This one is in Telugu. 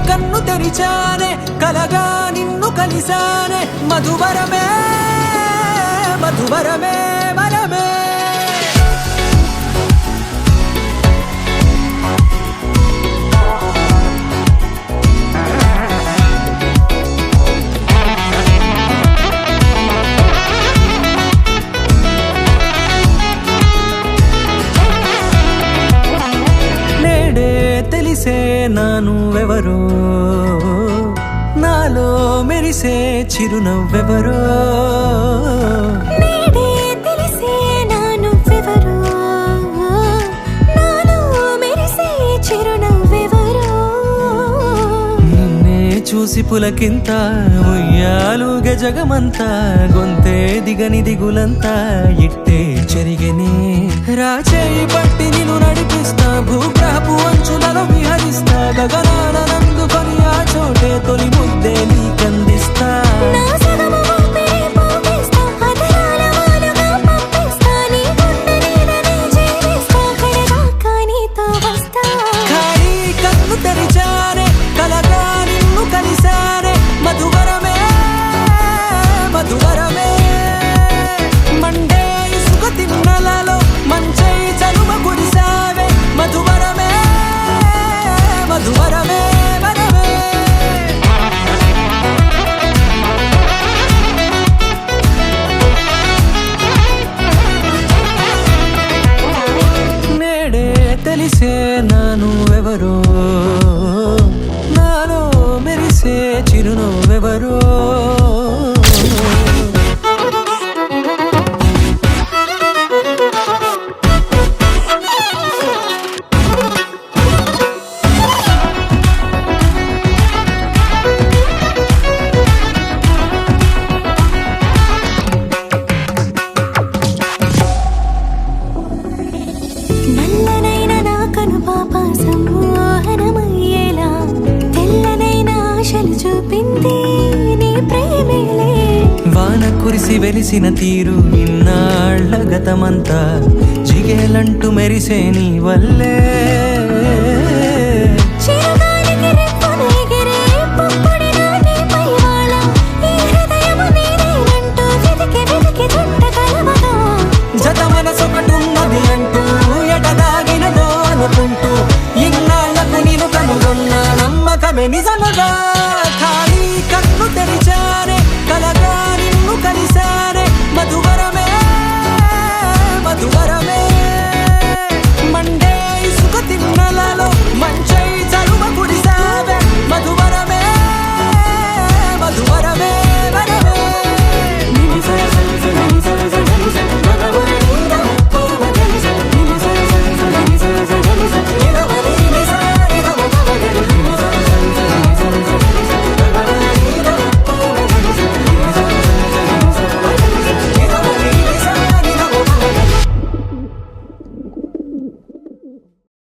కన్ను తెరిచానే కలగా నిన్ను కలిసానే మధువరమే మధువరమే వరమే తెలిసే నానువెవరో నాలో మెరిసే చిరునవ్వెవరో నేడే తెలిసే నానువెవరో నాలో మెరిసే చిరునవ్వెవరో నిన్నే చూసి పులకింత ఉయ్యాలుగే జగమంతా గొంతే దిగని దిగులంతా ఇట్టే చెరిగెనే రాచేయి పట్టి నిన్ను నడిపిస్తా భూగ్రహపు అంచులలో విహరిస్తా గగనాన నందుకొని ఆ చోటే తొలి ముద్దే నీకందిస్తా నా సగము ఊపిరి పోగేస్తా అదరాల వాలుగా పంపిస్తా నీ గుండె నీడనే చేరిస్తా కడదాకా నీతో వస్తా ఖాళీ కన్ను తెరిచానే కలగా నిన్ను కలిసానే మధువరమే మధువరమే మండే ఇసుక తిన్నలలో మంచై చలువ కురిసావే మధువరమే మధువరమే వరమే నేడే తెలిసే నానువెవరో నాలో మెరిసే చిరునవ్వెవరో నల్లనైన నా కనుపాప సమ్మోహనమయ్యేలా తెల్లనైన ఆశలు చూపింది నీ ప్రేమేలే వాన కురిసి వెలిసిన తీరు ఇన్నాళ్ల గతమంతా జిగేలంటూ మెరిసే నీ వల్లే